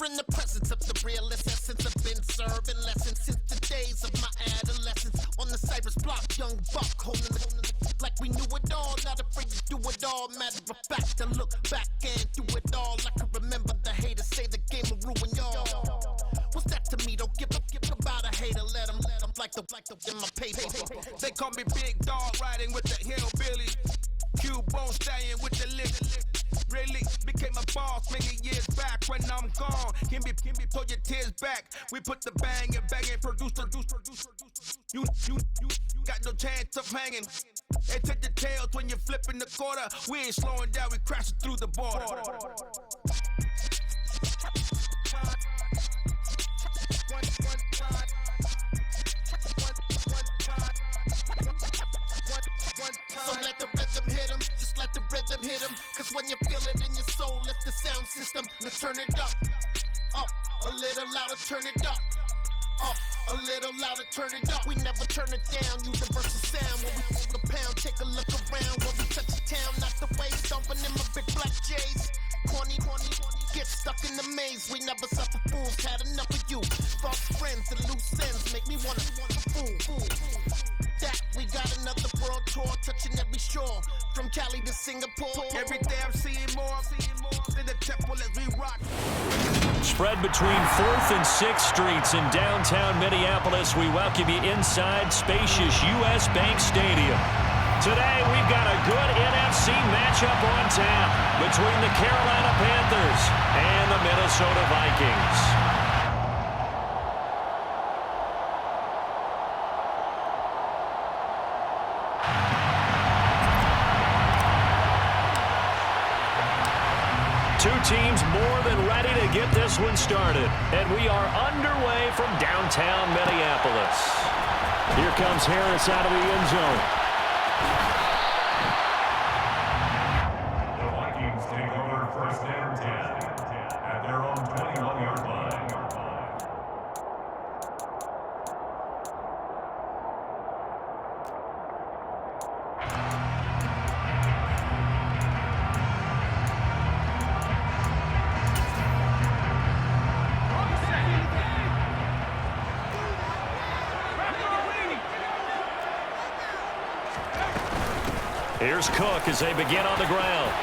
in the presence of the realest essence. I've been serving lessons since the days of my adolescence. On the Cypress block, young buck holding the like we knew it all, not afraid to do it all. Matter of fact, I look back and do it all. I can remember the haters say the game will ruin y'all. What's that to me? Don't give about a hater. Let them like the in my paper. They call me Big Dog, riding with the hillbilly. Q-Bone staying with the lick. Really became a boss many years back. When I'm gone, can be pull your tears back. We put the bang and produce. You got no chance of hanging. They take the tails when you're flipping the quarter. We ain't slowing down, we crashing through the border. So let the rhythm hit him, just let the rhythm hit him. Cause when you feel it in your soul, lift the sound system. Now turn it up, a little louder, turn it up. A little louder, turn it up. We never turn it down, universal sound. When we pull the pound, take a look around. When we touch the town, not the way. Stomping in my big black J's. Corny, get stuck in the maze. We never suffer fools, had enough of you. False friends and loose ends make me wanna fool. That we got another world tour, touching every shore. From Cali to Singapore. Every day I'm seeing more in the temple as we rock. Spread between 4th and 6th Streets in downtown Minneapolis. We welcome you inside spacious U.S. Bank Stadium. Today, we've got a good NFC matchup on tap between the Carolina Panthers and the Minnesota Vikings. Two teams more than ready to get this one started. And we are underway from downtown Minneapolis. Here comes Harris out of the end zone. The Vikings take over first and 10 at their own 21-yard line. Here's Cook as they begin on the ground.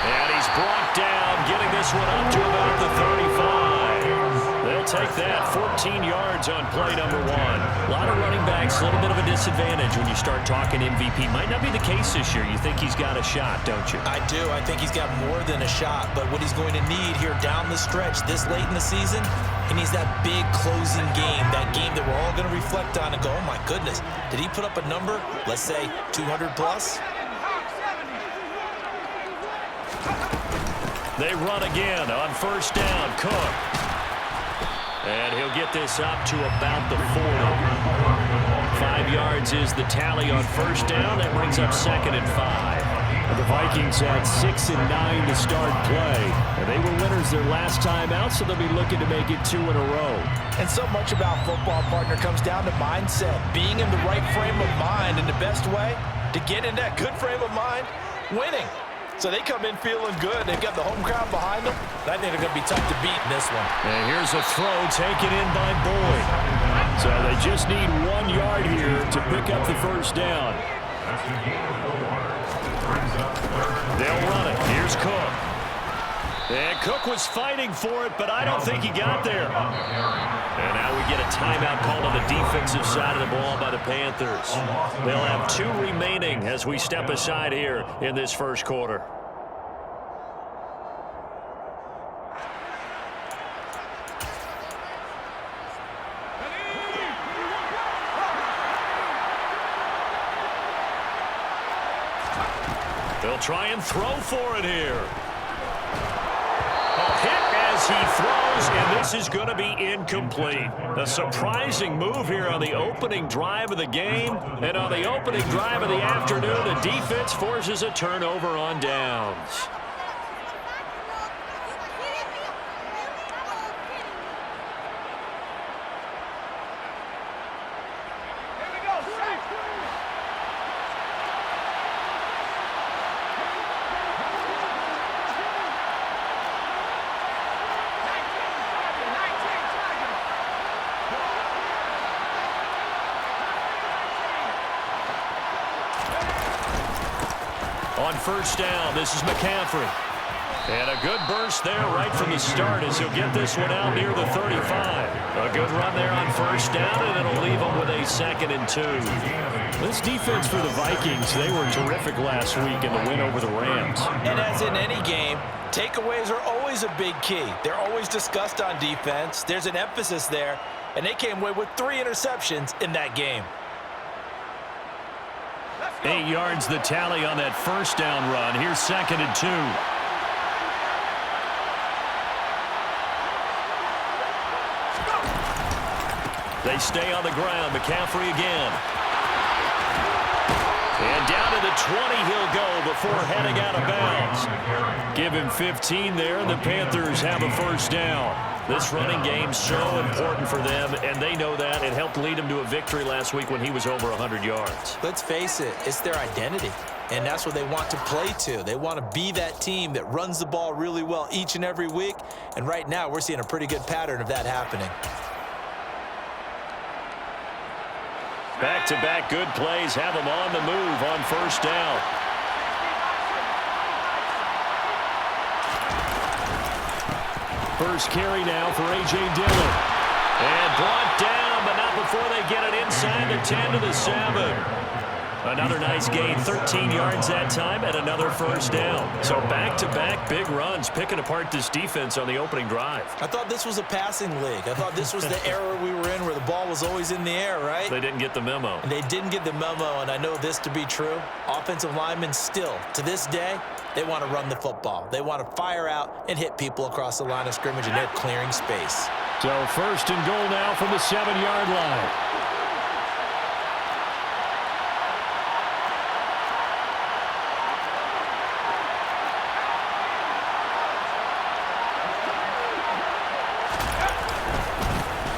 And he's brought down, getting this one up to about the 35. They'll take that, 14 yards on play number 1. A lot of running backs, a little bit of a disadvantage when you start talking MVP. Might not be the case this year. You think he's got a shot, don't you? I do. I think he's got more than a shot. But what he's going to need here down the stretch this late in the season, he needs that big closing game, that game that we're all going to reflect on and go, oh, my goodness, did he put up a number, let's say 200 plus? They run again on first down. Cook. And he'll get this up to about the 40. 5 yards is the tally on first down. That brings up 2nd and 5. The Vikings had 6 and 9 to start play. And they were winners their last time out, so they'll be looking to make it 2 in a row. And so much about football, partner, comes down to mindset. Being in the right frame of mind, and the best way to get in that good frame of mind, winning. So they come in feeling good. They've got the home crowd behind them. I think they're going to be tough to beat in this one. And here's a throw taken in by Boyd. So they just need 1 yard here to pick up the first down. They'll run it. Here's Cook. And Cook was fighting for it, but I don't think he got there. And now we get a timeout called on the defensive side of the ball by the Panthers. They'll have 2 remaining as we step aside here in this first quarter. They'll try and throw for it here. A hit as he throws, and this is going to be incomplete. A surprising move here on the opening drive of the game. And on the opening drive of the afternoon, the defense forces a turnover on downs. On first down, this is McCaffrey. And a good burst there right from the start as he'll get this one out near the 35. A good run there on first down, and it'll leave him with a 2nd and 2. This defense for the Vikings, they were terrific last week in the win over the Rams. And as in any game, takeaways are always a big key. They're always discussed on defense. There's an emphasis there, and they came away with 3 interceptions in that game. 8 yards the tally on that first down run. Here's 2nd and 2. They stay on the ground. McCaffrey again. And down to the 20 he'll go before heading out of bounds. Give him 15 there, and the Panthers have a first down. This running game so important for them, and they know that. It helped lead them to a victory last week when he was over 100 yards. Let's face it, it's their identity, and that's what they want to play to. They want to be that team that runs the ball really well each and every week, and right now we're seeing a pretty good pattern of that happening. Back-to-back good plays have them on the move on first down. First carry now for A.J. Dillon. And brought down, but not before they get it inside the 10 to the 7. Another nice gain, 13 yards that time, and another first down. So back-to-back big runs, picking apart this defense on the opening drive. I thought this was a passing league. I thought this was the era we were in where the ball was always in the air, right? They didn't get the memo. And they didn't get the memo, and I know this to be true. Offensive linemen still, to this day, they want to run the football. They want to fire out and hit people across the line of scrimmage, and they're clearing space. So first and goal now from the 7-yard line.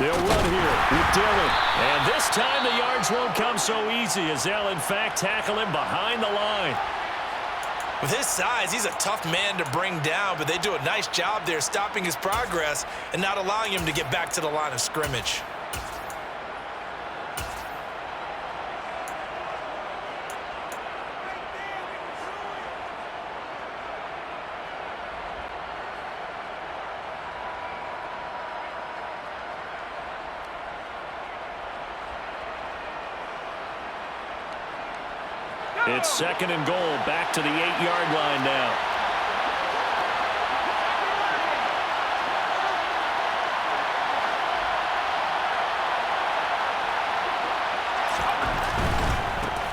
They'll run here with Dillon. And this time the yards won't come so easy as they'll, in fact, tackle him behind the line. With his size, he's a tough man to bring down, but they do a nice job there stopping his progress and not allowing him to get back to the line of scrimmage. It's 2nd and goal, back to the 8-yard line now.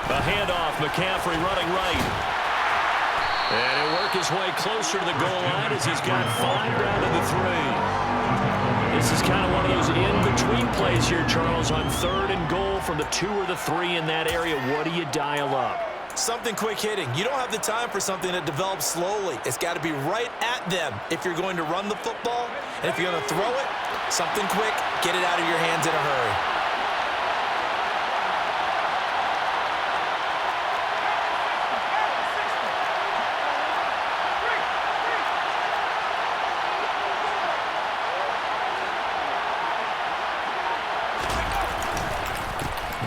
A handoff, McCaffrey running right. And he'll work his way closer to the goal line as he's got 5 down to the 3. This is kind of one of those in-between plays here, Charles, on 3rd and goal from the 2 or the 3 in that area. What do you dial up? Something quick hitting. You don't have the time for something that develops slowly. It's got to be right at them if you're going to run the football. And if you're going to throw it, something quick, get it out of your hands in a hurry.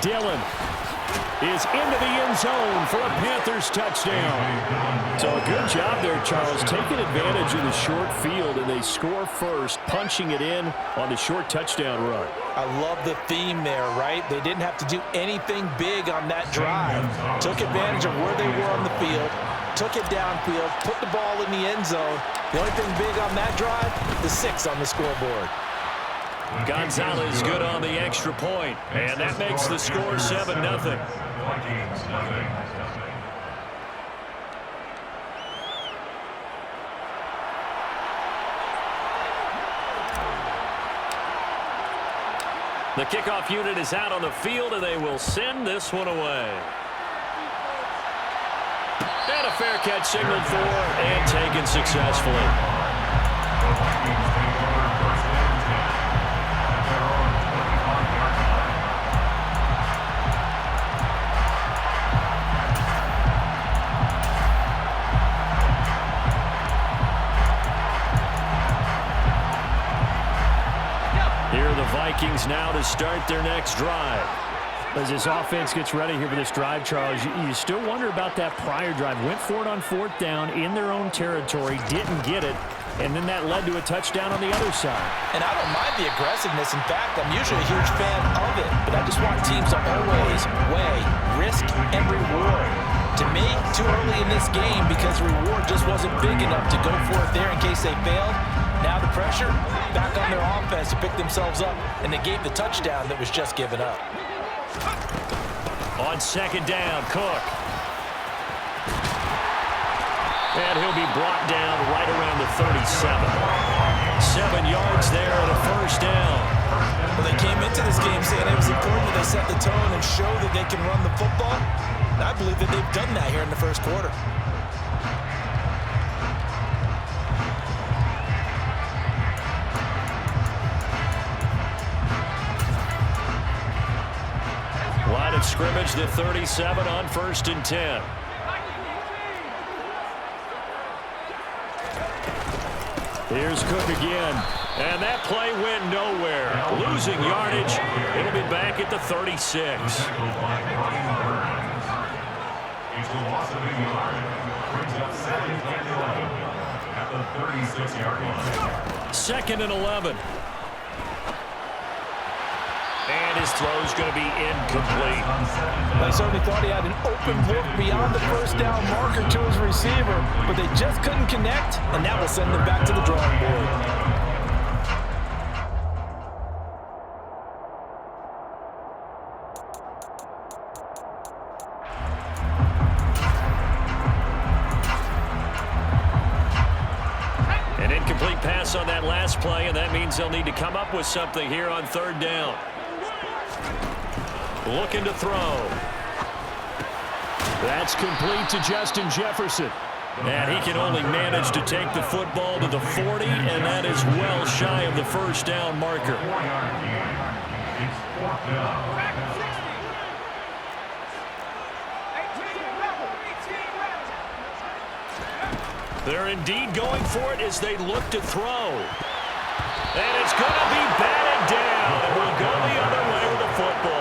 Dillon is into the end zone for a Panthers touchdown. So a good job there, Charles, taking advantage of the short field, and they score first, punching it in on the short touchdown run. I love the theme there, right? They didn't have to do anything big on that drive. Took advantage of where they were on the field, took it downfield, put the ball in the end zone. The only thing big on that drive, the 6 on the scoreboard. Gonzalez good on the extra point, and that makes the score 7-0. The kickoff unit is out on the field, and they will send this one away. And a fair catch signaled for and taken successfully. Here are the Vikings now to start their next drive. As this offense gets ready here for this drive, Charles, you still wonder about that prior drive. Went for it on 4th down in their own territory, didn't get it, and then that led to a touchdown on the other side. And I don't mind the aggressiveness. In fact, I'm usually a huge fan of it, but I just want teams to always weigh risk and reward. To me, too early in this game because the reward just wasn't big enough to go for it there in case they failed. Now the pressure back on their offense to pick themselves up, and they gave the touchdown that was just given up. On 2nd down, Cook. And he'll be brought down right around the 37. 7 yards there and a 1st down. Well, they came into this game saying it was important that they set the tone and show that they can run the football. And I believe that they've done that here in the 1st quarter. Line of scrimmage, the 37 on 1st and 10. Here's Cook again. And that play went nowhere. Losing yardage. It'll be back at the 36. It's a loss of a yard. Brings up 2nd and 11 at the 36-yard line. 2nd and 11. And his throw's going to be incomplete. They certainly thought he had an open look beyond the 1st down marker to his receiver, but they just couldn't connect, and that will send them back to the drawing board. An incomplete pass on that last play, and that means they'll need to come up with something here on 3rd down. Looking to throw. That's complete to Justin Jefferson. And he can only manage to take the football to the 40, and that is well shy of the 1st down marker. It's 4th down. They're indeed going for it as they look to throw. And it's going to be batted down. And we'll go the other way with the football.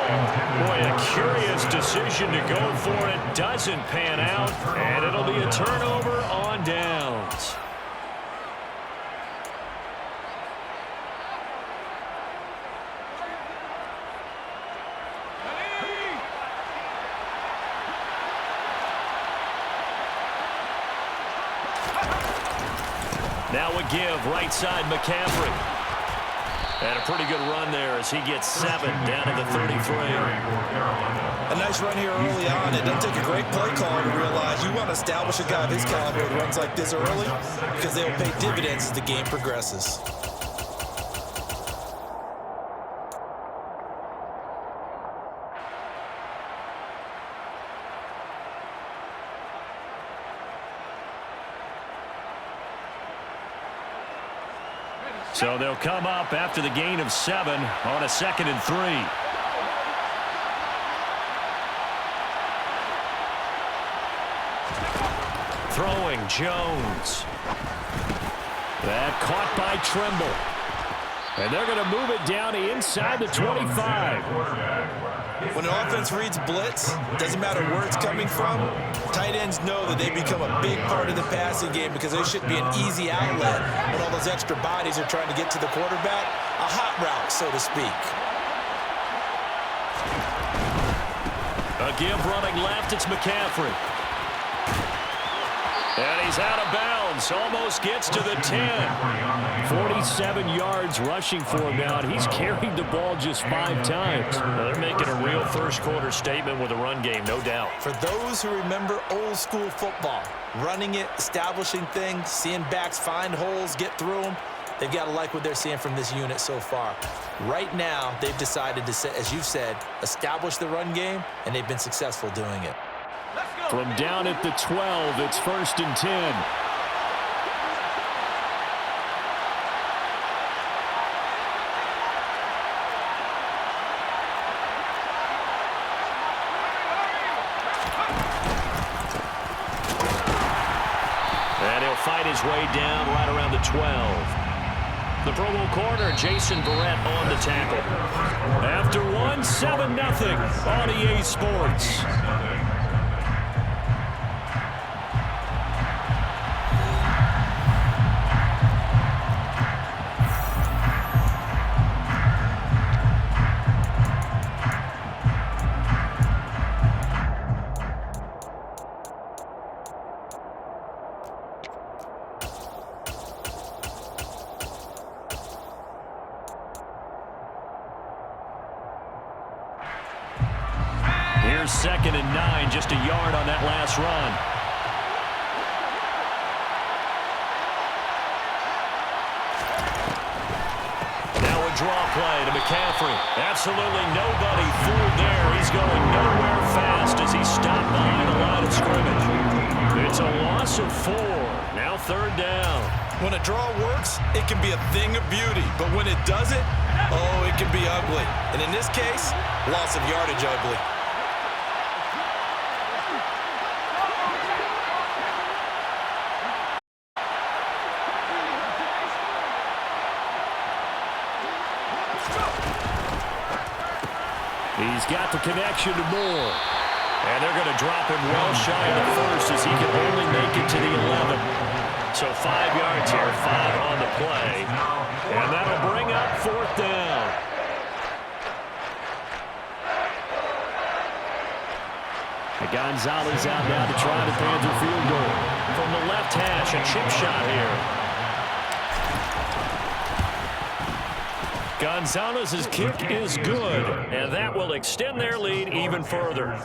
Boy, a curious decision to go for it. Doesn't pan out. And it'll be a turnover on downs. Now a give, right side, McCaffrey. And a pretty good run there as he gets 7 down to the 33. A nice run here early on. It doesn't take a great play caller to realize you want to establish a guy of his caliber that runs like this early because they'll pay dividends as the game progresses. So they'll come up after the gain of 7 on a 2nd and 3. Throwing Jones. That caught by Trimble. And they're going to move it down to inside the 25. When an offense reads blitz, doesn't matter where it's coming from, tight ends know that they become a big part of the passing game because they should be an easy outlet when all those extra bodies are trying to get to the quarterback. A hot route, so to speak. A give running left, it's McCaffrey. And he's out of bounds, almost gets to the 10. 47 yards rushing for him now, and he's carried the ball just 5 times. Well, they're making a real first quarter statement with a run game, no doubt. For those who remember old school football, running it, establishing things, seeing backs find holes, get through them, they've got to like what they're seeing from this unit so far. Right now, they've decided to, as you've said, establish the run game, and they've been successful doing it. From down at the 12, it's 1st and 10. And he'll fight his way down right around the 12. The Pro Bowl corner, Jason Verrett, on the tackle. After one, 7-0 on EA Sports. Here's 2nd and 9, just a yard on that last run. Now a draw play to McCaffrey. Absolutely nobody fooled there. He's going nowhere fast as he stopped behind the line of scrimmage. It's a loss of 4. Now 3rd down. When a draw works, it can be a thing of beauty. But when it doesn't, oh, it can be ugly. And in this case, loss of yardage ugly. He's got the connection to Moore. And they're going to drop him well shy of the 1st as he can only make it to the 11. So 5 yards here, 5 on the play. And that'll bring up 4th down. Gonzalez out now to try the Panther field goal. From the left hash, a chip shot here. Gonzalez's kick is good, and that will extend their lead even further.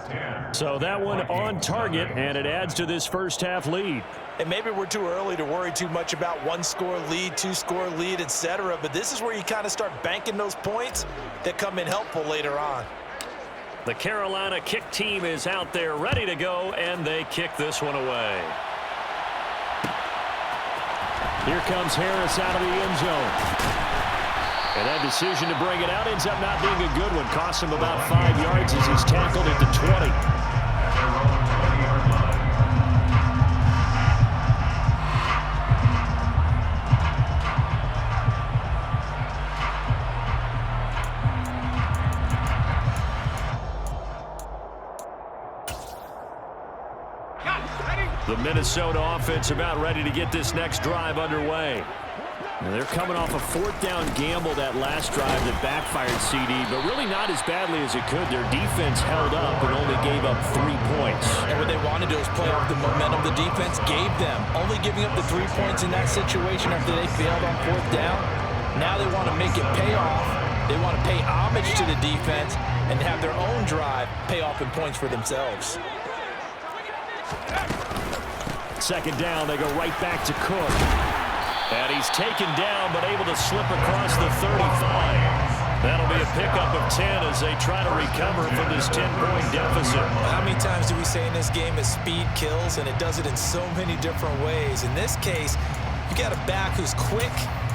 So that one on target, and it adds to this first half lead. And maybe we're too early to worry too much about 1-score lead, 2-score lead, etc. But this is where you kind of start banking those points that come in helpful later on. The Carolina kick team is out there ready to go, and they kick this one away. Here comes Harris out of the end zone. And that decision to bring it out ends up not being a good one. Costs him about 5 yards as he's tackled at the 20. The Minnesota offense about ready to get this next drive underway. And they're coming off a 4th down gamble that last drive that backfired CD, but really not as badly as it could. Their defense held up and only gave up 3 points. And what they wanted to do was play off the momentum the defense gave them. Only giving up the 3 points in that situation after they failed on 4th down. Now they want to make it pay off. They want to pay homage to the defense and have their own drive pay off in points for themselves. 2nd down, they go right back to Cook. And he's taken down, but able to slip across the 35. That'll be a pickup of 10 as they try to recover from this 10-point deficit. How many times do we say in this game is speed kills, and it does it in so many different ways. In this case, you got a back who's quick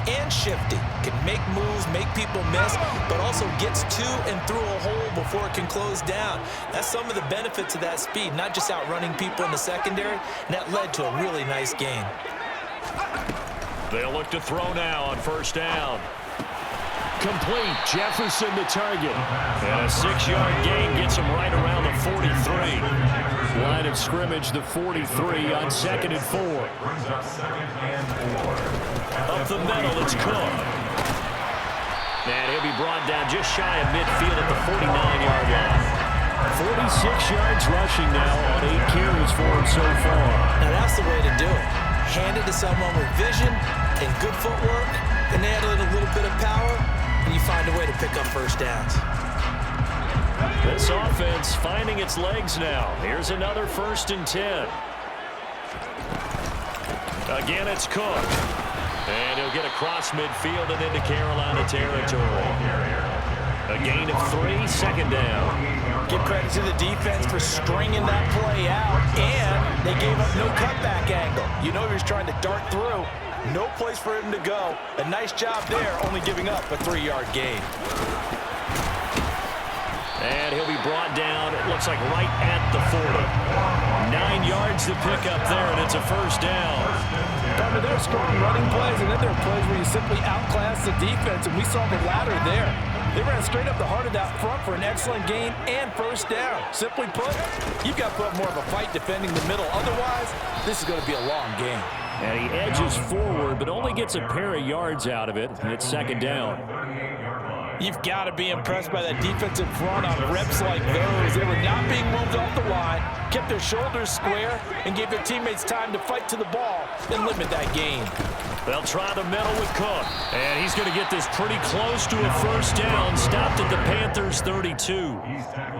and shifty, can make moves, make people miss, but also gets to and through a hole before it can close down. That's some of the benefits of that speed, not just outrunning people in the secondary, and that led to a really nice game. They'll look to throw now on 1st down. Complete. Jefferson the target. And a 6-yard gain gets him right around the 43. Line of scrimmage, the 43 on 2nd and 4. Up the middle, it's Cook. And he'll be brought down just shy of midfield at the 49-yard line. 46 yards rushing now on 8 carries for him so far. Now that's the way to do it. Hand it to someone with vision and good footwork, and add in a little bit of power, and you find a way to pick up 1st downs. This offense finding its legs now. Here's another 1st and 10. Again, it's Cook. And he'll get across midfield and into Carolina territory. A gain of 3, 2nd down. Give credit to the defense for stringing that play out, and they gave up no cutback angle. You know he was trying to dart through. No place for him to go. A nice job there, only giving up a 3-yard gain. And he'll be brought down, it looks like right at the 40. 9 yards to pick up there, and it's a 1st down. From there are strong running plays, and then there are plays where you simply outclass the defense, and we saw the latter there. They ran straight up the heart of that front for an excellent gain and first down. Simply put, you've got to put up more of a fight defending the middle. Otherwise, this is going to be a long game. And he edges forward, but only gets a pair of yards out of it. And it's second down. You've got to be impressed by that defensive front on reps like those. They were not being moved off the line, kept their shoulders square, and gave their teammates time to fight to the ball and limit that gain. They'll try the middle with Cook. And he's going to get this pretty close to a first down. Stopped at the Panthers 32.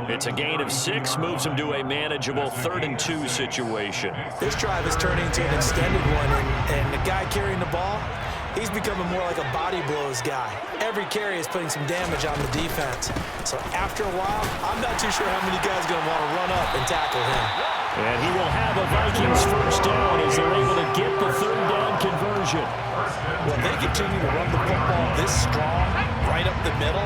It's a gain of 6, moves him to a manageable 3rd-and-2 situation. This drive is turning into an extended one, and the guy carrying the ball, he's becoming more like a body blows guy. Every carry is putting some damage on the defense. So after a while, I'm not too sure how many guys are going to want to run up and tackle him. And he will have a Vikings first down as they're able to get the 3rd down conversion. Well, they continue to run the football this strong, right up the middle.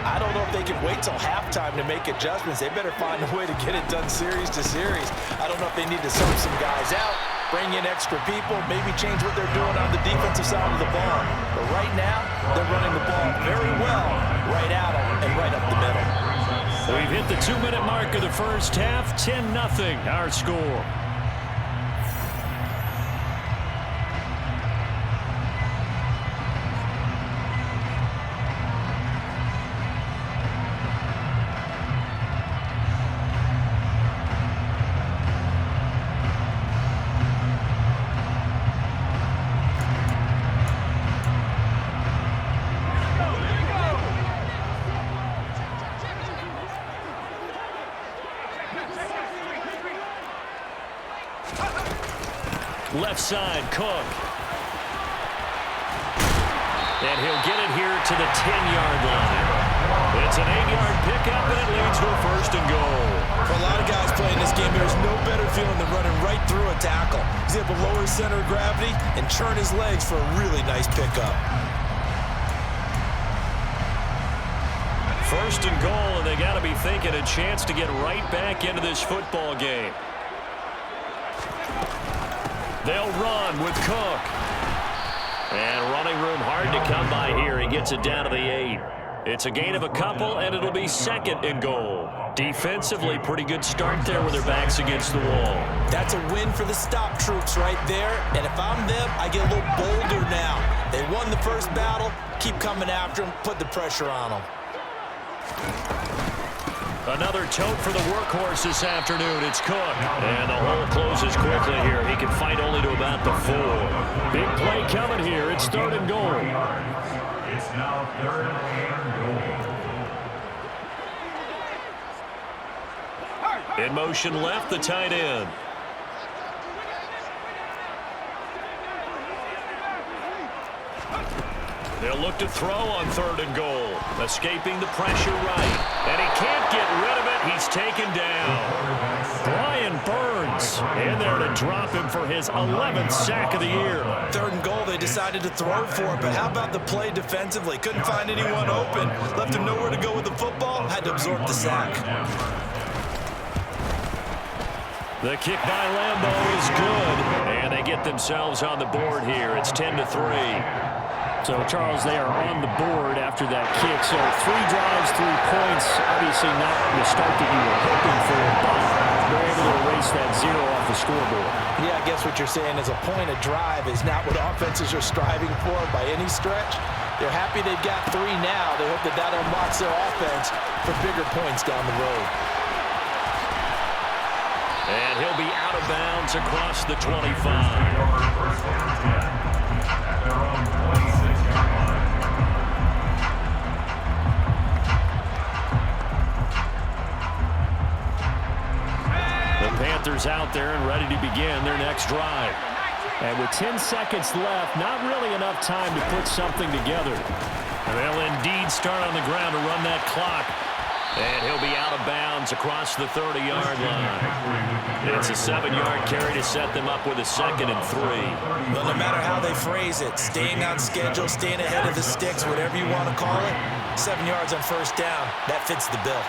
I don't know if they can wait till halftime to make adjustments. They better find a way to get it done series to series. I don't know if they need to sub some guys out, bring in extra people, maybe change what they're doing on the defensive side of the ball. But right now, they're running the ball very well, right at them and right up the middle. We've hit the 2-minute mark of the first half. 10-0 our score. Left side, Cook. And he'll get it here to the 10-yard line. It's an 8-yard pickup, and it leads to a 1st and goal. For a lot of guys playing this game, there's no better feeling than running right through a tackle. He's able to lower his center of gravity and turn his legs for a really nice pickup. 1st and goal, and they got to be thinking a chance to get right back into this football game. They'll run with Cook. And running room hard to come by here. He gets it down to the 8. It's a gain of a couple, and it'll be 2nd and goal. Defensively, pretty good start there with their backs against the wall. That's a win for the stop troops right there. And if I'm them, I get a little bolder now. They won the first battle. Keep coming after them. Put the pressure on them. Another tote for the workhorse this afternoon. It's Cook. And the hole closes quickly here. He can fight only to about the 4. Big play coming here. It's 3rd and goal. It's now 3rd and goal. In motion left, the tight end. They'll look to throw on 3rd and goal. Escaping the pressure right. And he can't get rid of it. He's taken down. Brian Burns in there to drop him for his 11th sack of the year. 3rd and goal, they decided to throw for it. But how about the play defensively? Couldn't find anyone open. Left him nowhere to go with the football. Had to absorb the sack. The kick by Lambeau is good. And they get themselves on the board here. It's 10-3. So, Charles, they are on the board after that kick. So, 3 drives, 3 points. Obviously not the start that you were hoping for, but they're able to erase that 0 off the scoreboard. Yeah, I guess what you're saying is a point a drive is not what offenses are striving for by any stretch. They're happy they've got 3 now. They hope that that unlocks their offense for bigger points down the road. And he'll be out of bounds across the 25. Panthers out there and ready to begin their next drive. And with 10 seconds left, not really enough time to put something together. They'll indeed start on the ground to run that clock. And he'll be out of bounds across the 30-yard line. It's a 7-yard carry to set them up with a 2nd and 3. Well, no matter how they phrase it, staying on schedule, staying ahead of the sticks, whatever you want to call it, 7 yards on first down, that fits the bill.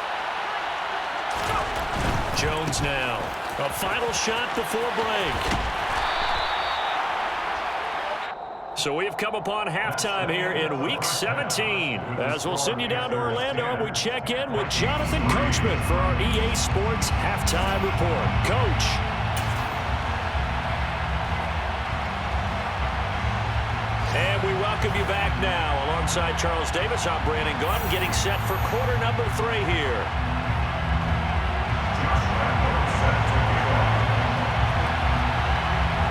Jones now. A final shot before break. So we've come upon halftime here in Week 17. As we'll send you down to Orlando, we check in with Jonathan Coachman for our EA Sports Halftime Report. Coach. And we welcome you back now. Alongside Charles Davis, I'm Brandon Gaudin, getting set for quarter number 3 here.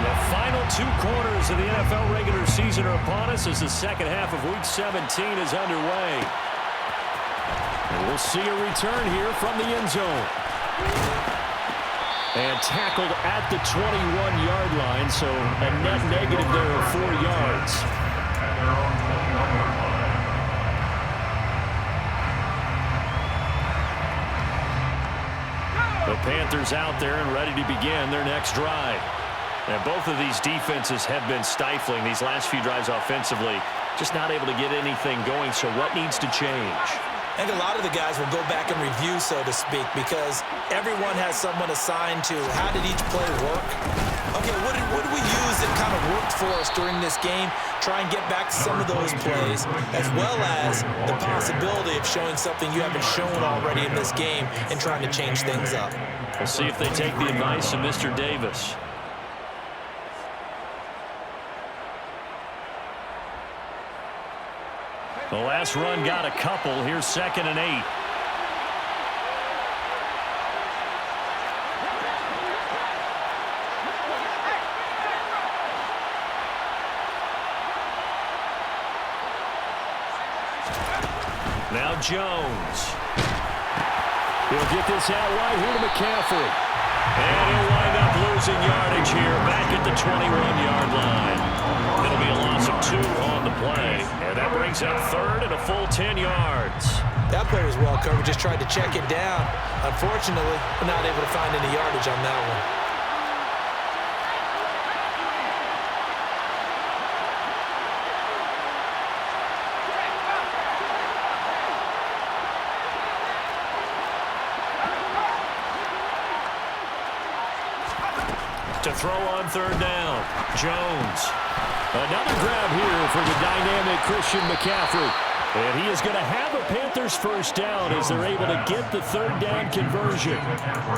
The final 2 quarters of the NFL regular season are upon us as the second half of Week 17 is underway. And we'll see a return here from the end zone. And tackled at the 21-yard line, so a net negative there of 4 yards. The Panthers out there and ready to begin their next drive. And both of these defenses have been stifling these last few drives offensively. Just not able to get anything going, so what needs to change? I think a lot of the guys will go back and review, so to speak, because everyone has someone assigned to how did each play work. Okay, what did we use that kind of worked for us during this game? Try and get back to some of those plays, as well as the possibility of showing something you haven't shown already in this game and trying to change things up. We'll see if they take the advice of Mr. Davis. The last run got a couple. Here's 2nd and 8. Now Jones. He'll get this out wide here to McCaffrey. And he'll wind up losing yardage here back at the 21-yard line. It'll be a loss of 2 on the play. And that brings up 3rd and a full 10 yards. That play was well covered. Just tried to check it down. Unfortunately, we're not able to find any yardage on that one. To throw on 3rd down, Jones. Another grab here for the dynamic Christian McCaffrey. And he is going to have a Panthers first down as they're able to get the 3rd down conversion.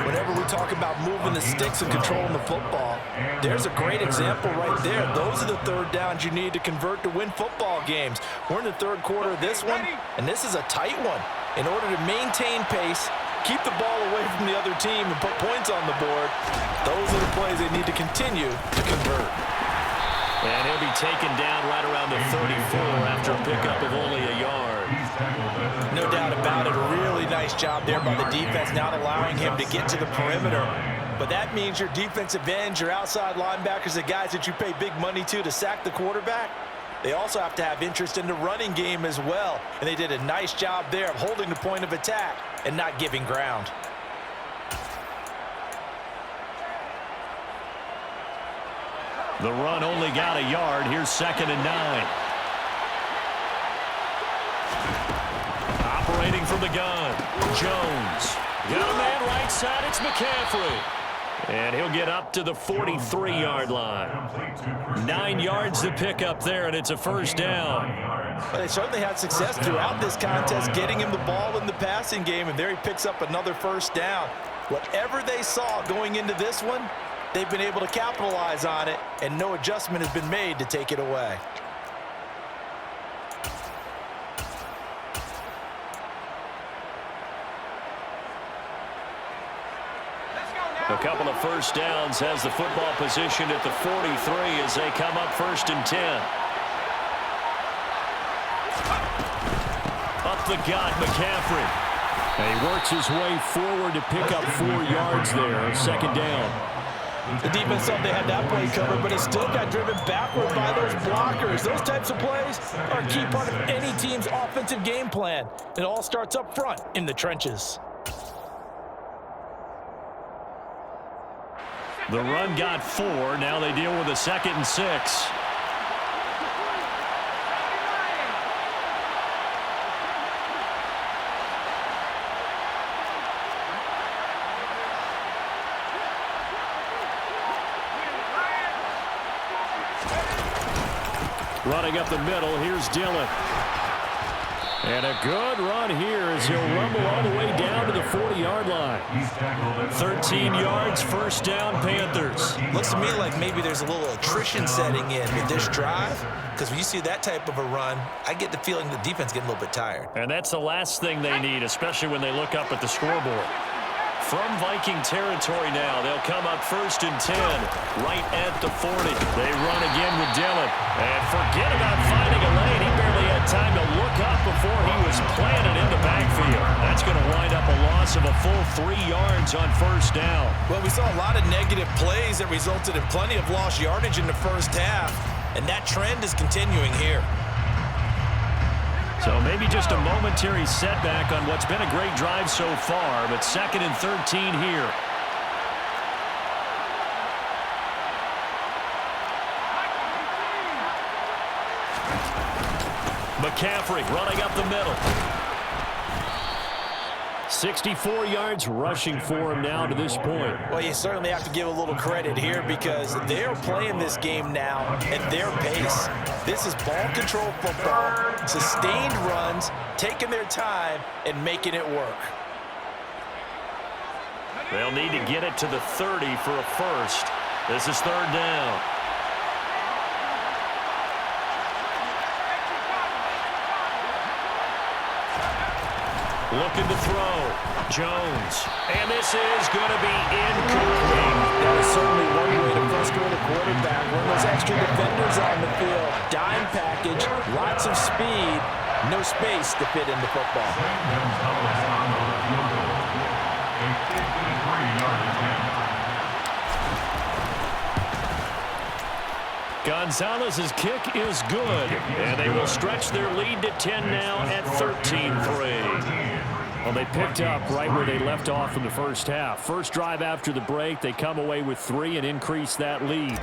Whenever we talk about moving the sticks and controlling the football, there's a great example right there. Those are the 3rd downs you need to convert to win football games. We're in the 3rd quarter of this one, and this is a tight one. In order to maintain pace, keep the ball away from the other team and put points on the board, those are the plays they need to continue to convert. And he'll be taken down right around the 34 after a pickup of only a yard. No doubt about it. A really nice job there by the defense, not allowing him to get to the perimeter. But that means your defensive ends, your outside linebackers, the guys that you pay big money to sack the quarterback, they also have to have interest in the running game as well. And they did a nice job there of holding the point of attack and not giving ground. The run only got a yard. Here's 2nd and 9. Operating from the gun, Jones. Got a man right side. It's McCaffrey. And he'll get up to the 43-yard line. 9 yards to pick up there, and it's a first down. Well, they certainly had success throughout this contest getting him the ball in the passing game, and there he picks up another first down. Whatever they saw going into this one, they've been able to capitalize on it, and no adjustment has been made to take it away. A couple of first downs has the football positioned at the 43 as they come up 1st and 10. Up the gut, McCaffrey. And he works his way forward to pick up 4 yards there, 2nd down. The defense thought they had that play covered, but he still got driven backward by those blockers. Those types of plays are a key part of any team's offensive game plan. It all starts up front in the trenches. The run got 4. Now they deal with a 2nd and 6. Running up the middle, here's Dillon. And a good run here as he'll rumble all the way down to the 40-yard line. 13 yards, first down, Panthers. Looks to me like maybe there's a little attrition setting in with this drive, because when you see that type of a run, I get the feeling the defense getting a little bit tired. And that's the last thing they need, especially when they look up at the scoreboard. From Viking territory now, they'll come up 1st and 10, right at the 40. They run again with Dillon. And forget about finding a lane. He barely had time to look up before he was planted in the backfield. That's going to wind up a loss of a full 3 yards on 1st down. Well, we saw a lot of negative plays that resulted in plenty of lost yardage in the first half, and that trend is continuing here. So maybe just a momentary setback on what's been a great drive so far, but 2nd and 13 here. McCaffrey running up the middle. 64 yards rushing for him now to this point. Well, you certainly have to give a little credit here because they're playing this game now at their pace. This is ball control football, sustained runs, taking their time and making it work. They'll need to get it to the 30 for a first. This is 3rd down. Looking to throw. Jones. And this is going to be incomplete. That is certainly one way to frustrate a quarterback. When those extra defenders on the field, dime package, lots of speed, no space to fit into football. Gonzalez's kick is good, and they will stretch their lead to 10 now at 13-3. Well, they picked up right where they left off in the first half. First drive after the break, they come away with 3 and increase that lead.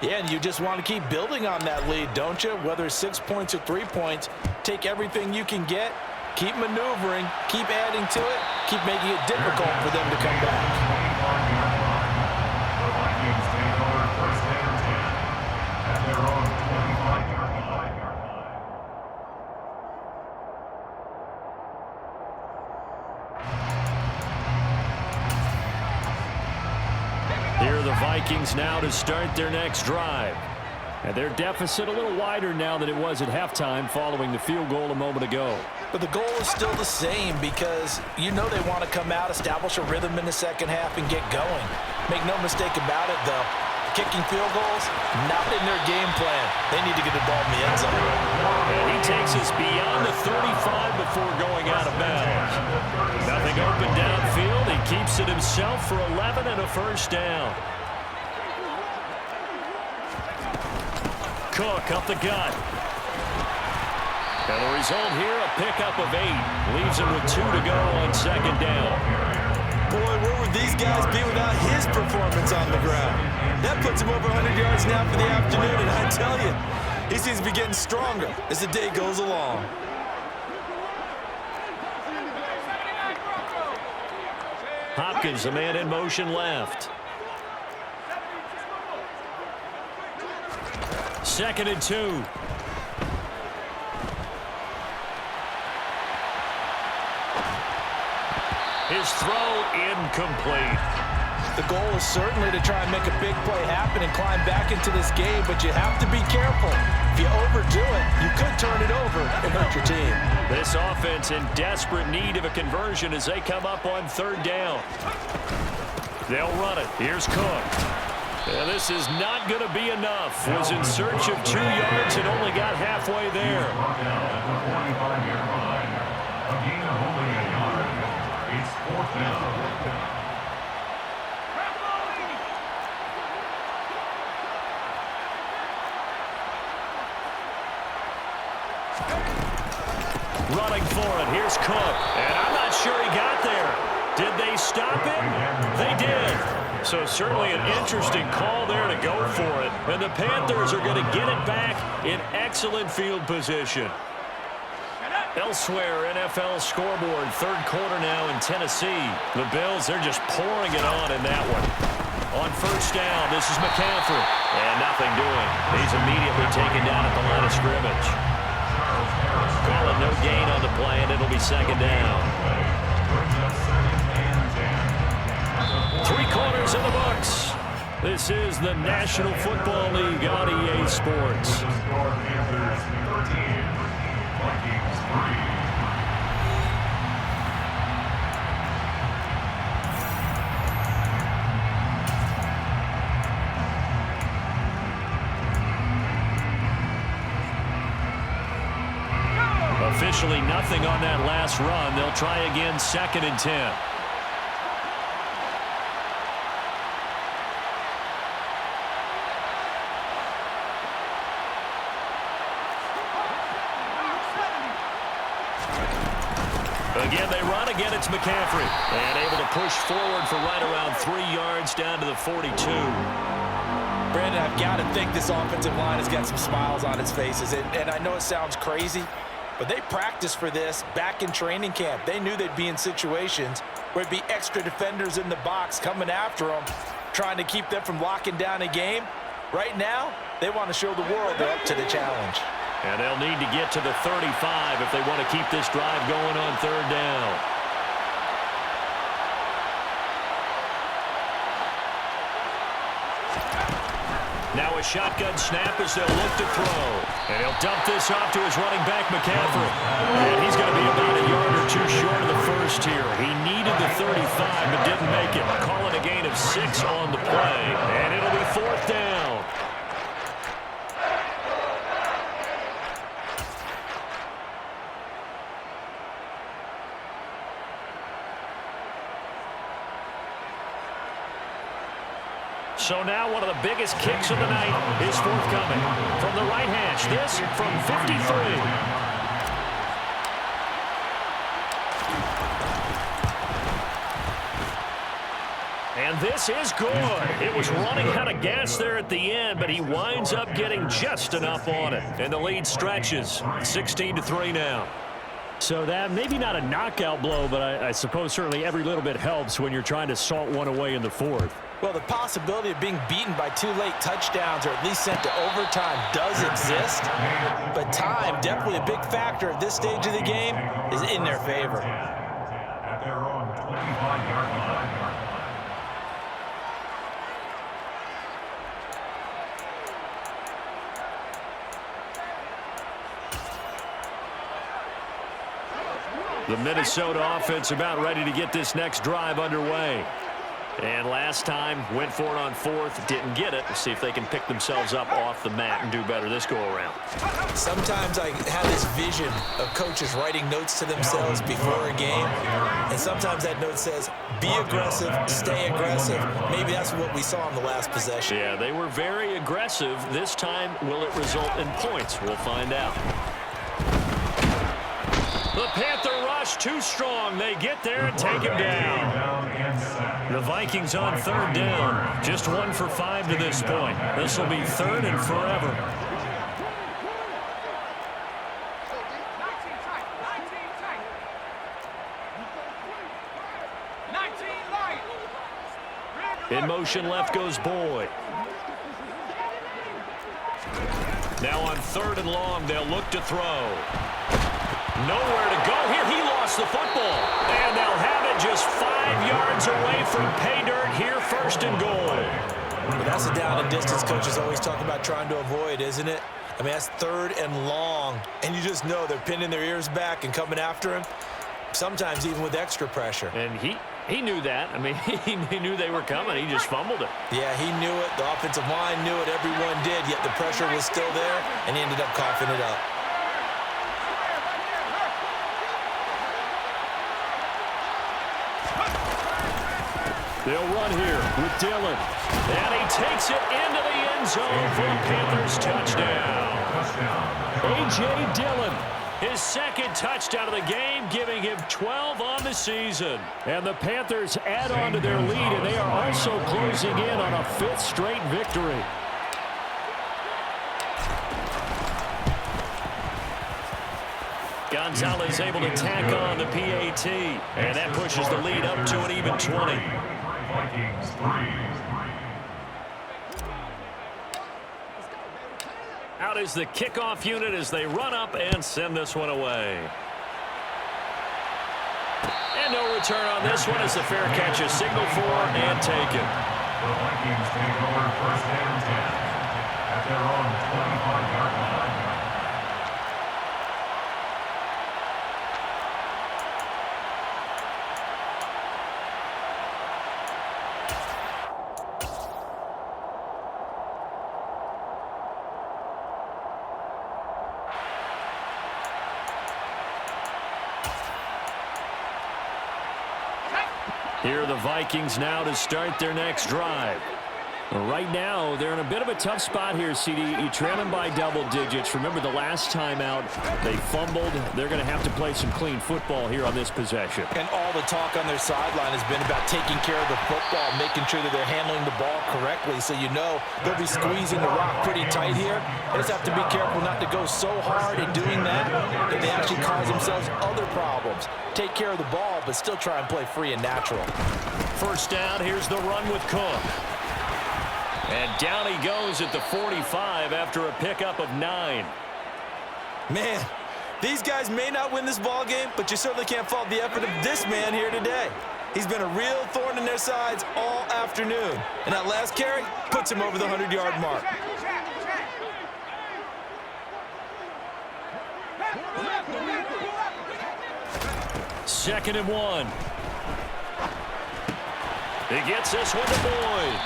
Yeah, and you just want to keep building on that lead, don't you? Whether it's 6 points or 3 points, take everything you can get, keep maneuvering, keep adding to it, keep making it difficult for them to come back. Here are the Vikings now to start their next drive. And their deficit a little wider now than it was at halftime following the field goal a moment ago. But the goal is still the same because you know they want to come out, establish a rhythm in the second half, and get going. Make no mistake about it, though. Kicking field goals, not in their game plan. They need to get the ball in the end zone. And he takes us beyond the 35 before going out of bounds. Nothing open downfield. He keeps it himself for 11 and a first down. Cook up the gut. And the result here, a pickup of 8. Leaves him with 2 to go on 2nd down. Boy, where would these guys be without his performance on the ground? That puts him over 100 yards now for the afternoon, and I tell you, he seems to be getting stronger as the day goes along. Hopkins, a man in motion left. 2nd and 2. His throw incomplete. The goal is certainly to try and make a big play happen and climb back into this game, but you have to be careful. If you overdo it, you could turn it over and hurt your team. This offense in desperate need of a conversion as they come up on 3rd down. They'll run it. Here's Cook. And this is not going to be enough. Was in search of 2 yards and only got halfway there. It's 4th down. Running for it. Here's Cook. And I'm not sure he got there. Did they stop him? They did. So certainly an interesting call there to go for it. And the Panthers are going to get it back in excellent field position. Elsewhere, NFL scoreboard, 3rd quarter now in Tennessee. The Bills, they're just pouring it on in that one. On first down, this is McCaffrey. And nothing doing. He's immediately taken down at the line of scrimmage. Call it no gain on the play, and it'll be second down. 3 quarters in the books. This is the National Football League on EA Sports. Panthers 13, Vikings 3. Officially nothing on that last run. They'll try again, 2nd and 10. Again, they run. Again, it's McCaffrey. And able to push forward for right around 3 yards down to the 42. Brandon, I've got to think this offensive line has got some smiles on its faces. And I know it sounds crazy, but they practiced for this back in training camp. They knew they'd be in situations where it'd be extra defenders in the box coming after them, trying to keep them from locking down a game. Right now, they want to show the world they're up to the challenge. And they'll need to get to the 35 if they want to keep this drive going on 3rd down. Now a shotgun snap as they'll look to throw. And he'll dump this off to his running back, McCaffrey. And he's going to be about a yard or 2 short of the first here. He needed the 35 but didn't make it. Call it a gain of 6 on the play. And it'll be 4th down. So now one of the biggest kicks of the night is forthcoming. From the right hash, this from 53. And this is good. It was running out of gas there at the end, but he winds up getting just enough on it. And the lead stretches 16-3 now. So that maybe not a knockout blow, but I suppose certainly every little bit helps when you're trying to salt one away in the 4th. Well, the possibility of being beaten by 2 late touchdowns or at least sent to overtime does exist, but time, definitely a big factor at this stage of the game, is in their favor. At their own 25-yard line. The Minnesota offense about ready to get this next drive underway. And last time, went for it on 4th, didn't get it. We'll see if they can pick themselves up off the mat and do better this go-around. Sometimes I have this vision of coaches writing notes to themselves before a game, and sometimes that note says, be aggressive, stay aggressive. Maybe that's what we saw in the last possession. Yeah, they were very aggressive. This time, will it result in points? We'll find out. The Panther rush too strong. They get there and take him down. The Vikings on 3rd down. Just 1 for 5 to this point. This will be 3rd and forever. In motion left goes Boyd. Now on 3rd and long, they'll look to throw. Nowhere to go here. He lost the football. And they'll have it just 5 yards away from pay dirt here, 1st and goal. But that's a down and distance coaches always talk about trying to avoid, isn't it? I mean, that's 3rd and long. And you just know they're pinning their ears back and coming after him, sometimes even with extra pressure. And he knew that. I mean, he knew they were coming. He just fumbled it. Yeah, he knew it. The offensive line knew it. Everyone did, yet the pressure was still there, and he ended up coughing it up. They'll run here with Dillon. And he takes it into the end zone for a Panthers touchdown. A.J. Dillon, his 2nd touchdown of the game, giving him 12 on the season. And the Panthers add on to their lead, and they are also closing in on a 5th straight victory. Gonzalez able to tack on the PAT, and that pushes the lead up to an even 20. Vikings 3. Out is the kickoff unit as they run up and send this one away. And no return on this one as the fair catch is signaled for and taken. The Vikings take over first and 10 at their own 25-yard line. Here are the Vikings now to start their next drive. Right now, they're in a bit of a tough spot here, CD. You trail them by double digits. Remember the last time out, they fumbled. They're going to have to play some clean football here on this possession. And all the talk on their sideline has been about taking care of the football, making sure that they're handling the ball correctly. So you know they'll be squeezing the rock pretty tight here. They just have to be careful not to go so hard in doing that they actually cause themselves other problems. Take care of the ball, but still try and play free and natural. First down, here's the run with Cook. And down he goes at the 45 after a pickup of 9. Man, these guys may not win this ball game, but you certainly can't fault the effort of this man here today. He's been a real thorn in their sides all afternoon. And that last carry puts him over the 100-yard mark. Second and 1. He gets this one to Boyd.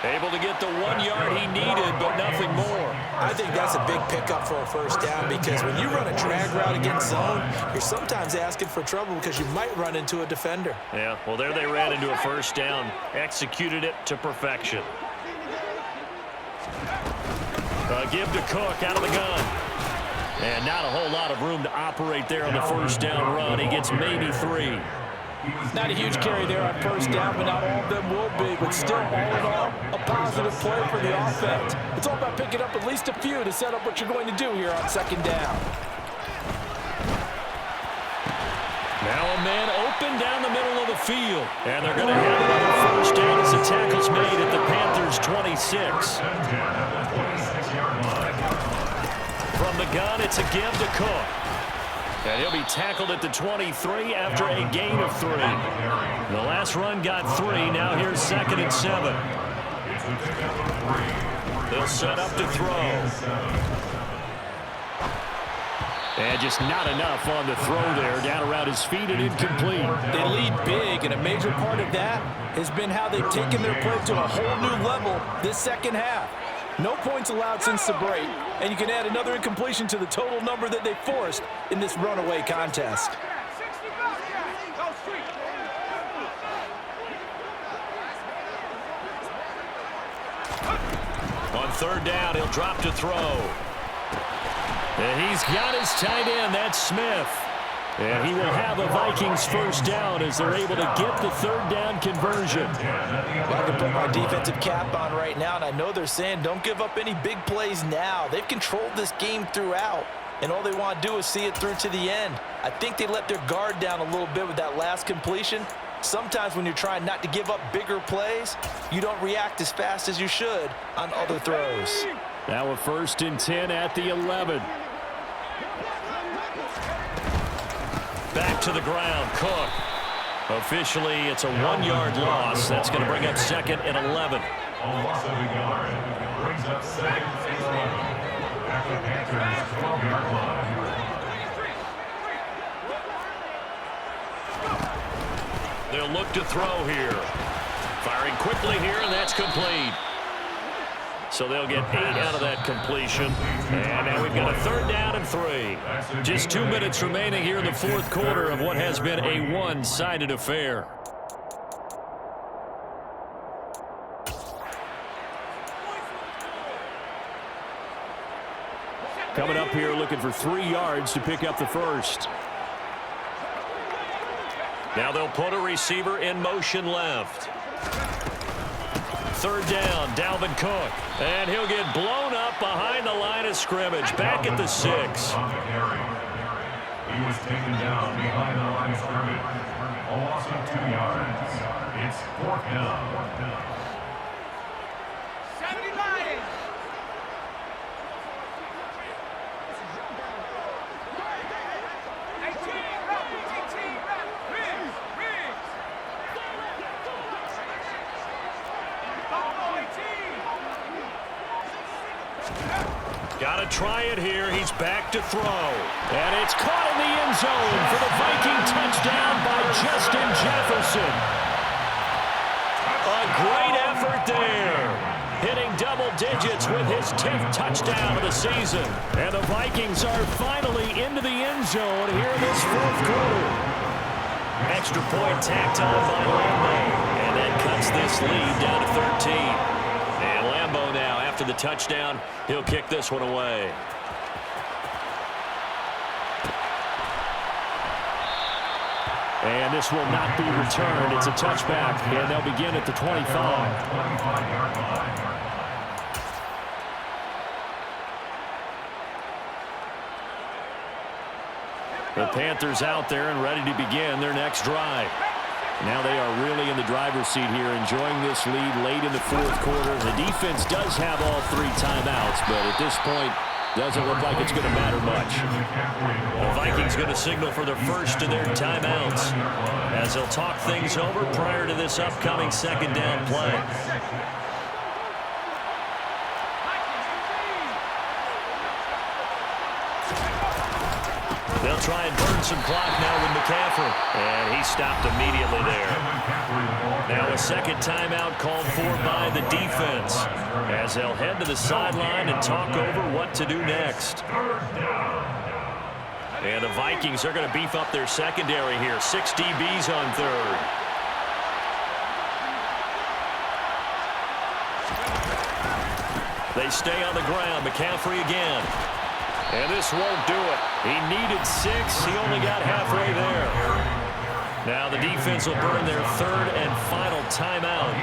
Able to get the 1 yard he needed, but nothing more. I think that's a big pickup for a first down because when you run a drag route against zone, you're sometimes asking for trouble because you might run into a defender. Yeah, well, there they ran into a first down. Executed it to perfection. Give to Cook out of the gun. And not a whole lot of room to operate there on the first down run. He gets maybe 3. Not a huge carry there on first down, but not all of them will be. But still, all in all, a positive play for the offense. It's all about picking up at least a few to set up what you're going to do here on second down. Now a man open down the middle of the field. And they're going to have another first down as the tackle's made at the Panthers' 26. From the gun, it's a give to Cook. And he'll be tackled at the 23 after a gain of 3. The last run got 3. Now here's second and 7. They'll set up to throw. And just not enough on the throw there. Down around his feet and incomplete. They lead big, and a major part of that has been how they've taken their play to a whole new level this second half. No points allowed since the break, and you can add another incompletion to the total number that they forced in this runaway contest. On third down, he'll drop to throw. And he's got his tight end, that's Smith. And he will have a Vikings first down as they're able to get the third down conversion. Well, I can put my defensive cap on right now, and I know they're saying don't give up any big plays now. They've controlled this game throughout, and all they want to do is see it through to the end. I think they let their guard down a little bit with that last completion. Sometimes when you're trying not to give up bigger plays, you don't react as fast as you should on other throws. Now a first and 10 at the 11. Back to the ground, Cook. Officially, it's a 1 yard loss. That's going to bring up second and 11. A loss of a yard brings up second and 11 at the Panthers' 12-yard line. They'll look to throw here. Firing quickly here, and that's complete. So they'll get 8 out of that completion. And now we've got a third down and 3. Just 2 minutes remaining here in the fourth quarter of what has been a one-sided affair. Coming up here looking for 3 yards to pick up the first. Now they'll put a receiver in motion left. Third down, Dalvin Cook. And he'll get blown up behind the line of scrimmage. Back at the 6. He was taken down behind the line of scrimmage. A loss of 2 yards. It's fourth down. Got to try it here. He's back to throw. And it's caught in the end zone for the Viking touchdown by Justin Jefferson. A great effort there. Hitting double digits with his 10th touchdown of the season. And the Vikings are finally into the end zone here in this fourth quarter. Extra point tacked on by Lambo. And that cuts this lead down to 13. And Lambo now, after the touchdown, he'll kick this one away. And this will not be returned. It's a touchback, and they'll begin at the 25. The Panthers out there and ready to begin their next drive. Now they are really in the driver's seat here, enjoying this lead late in the fourth quarter. The defense does have all 3 timeouts, but at this point, doesn't look like it's going to matter much. The Vikings going to signal for their first of their timeouts as they'll talk things over prior to this upcoming second down play. They'll try and burn some clock now with McCaffrey. And he stopped immediately there. Now a second timeout called for by the defense as they'll head to the sideline and talk over what to do next. And the Vikings are going to beef up their secondary here. 6 DBs on third. They stay on the ground. McCaffrey again. And this won't do it. He needed 6. He only got halfway there. Now the defense will burn their third and final timeout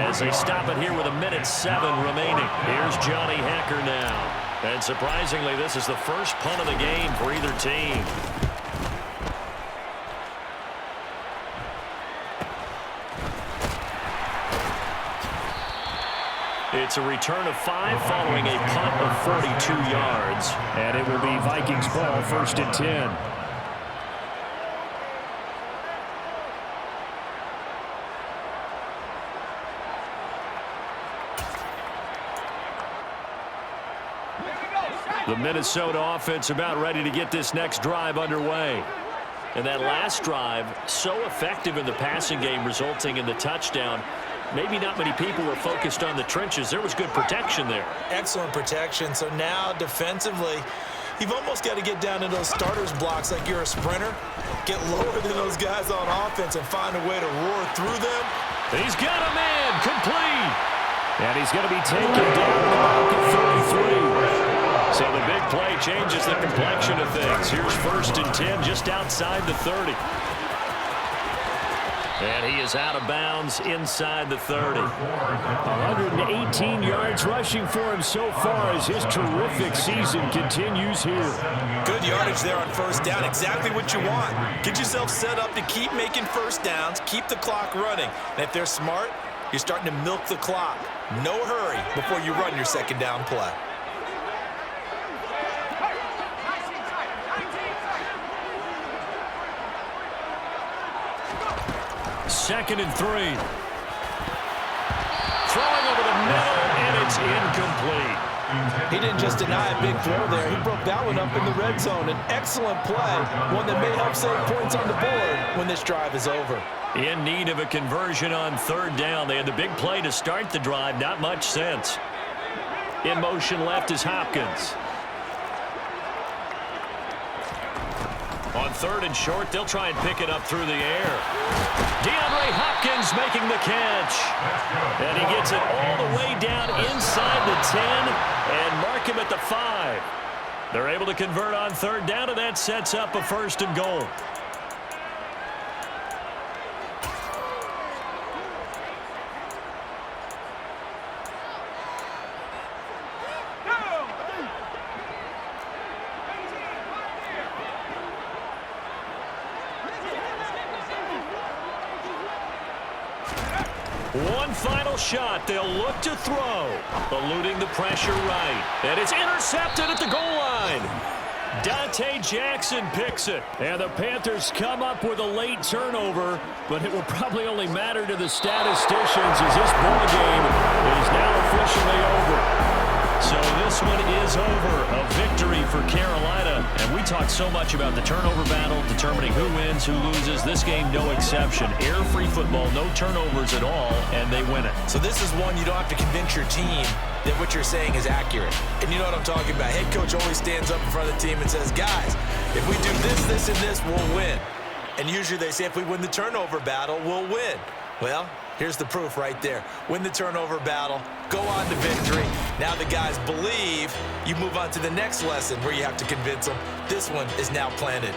as they stop it here with 1:07 remaining. Here's Johnny Hacker now. And surprisingly, this is the first punt of the game for either team. It's a return of 5 following a punt of 42 yards. And it will be Vikings ball, 1st and 10. The Minnesota offense about ready to get this next drive underway. And that last drive, so effective in the passing game, resulting in the touchdown. Maybe not many people were focused on the trenches. There was good protection there. Excellent protection. So now defensively, you've almost got to get down to those starters blocks like you're a sprinter. Get lower than those guys on offense and find a way to roar through them. He's got a man complete. And he's going to be taken down about the 33. So the big play changes the complexion of things. Here's 1st and 10 just outside the 30. And he is out of bounds inside the 30. 118 yards rushing for him so far as his terrific season continues here. Good yardage there on 1st down. Exactly what you want. Get yourself set up to keep making 1st downs, keep the clock running. And if they're smart, you're starting to milk the clock. No hurry before you run your 2nd down play. 2nd and 3. Throwing over the middle, and it's incomplete. He didn't just deny a big throw there. He broke that one up in the red zone. An excellent play, one that may help save points on the board when this drive is over. In need of a conversion on 3rd down. They had the big play to start the drive. Not much sense. In motion left is Hopkins. On 3rd and short, they'll try and pick it up through the air. DeAndre Hopkins making the catch. And he gets it all the way down inside the 10 and mark him at the 5. They're able to convert on 3rd down, and that sets up a 1st and goal. One final shot. They'll look to throw. Eluding the pressure right. And it's intercepted at the goal line. Dante Jackson picks it. And the Panthers come up with a late turnover, but it will probably only matter to the statisticians as this ball game is now officially over. So this one is over. A victory for Carolina. And we talked so much about the turnover battle, determining who wins, who loses. This game, no exception. Air-free football, no turnovers at all, and they win it. So this is one you don't have to convince your team that what you're saying is accurate. And you know what I'm talking about. Head coach always stands up in front of the team and says, guys, if we do this, this, and this, we'll win. And usually they say if we win the turnover battle, we'll win. Well, here's the proof right there. Win the turnover battle, go on to victory. Now the guys believe. You move on to the next lesson where you have to convince them. This one is now planted.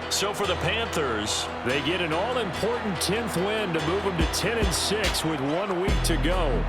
So for the Panthers, they get an all-important 10th win to move them to 10-6 with 1 week to go.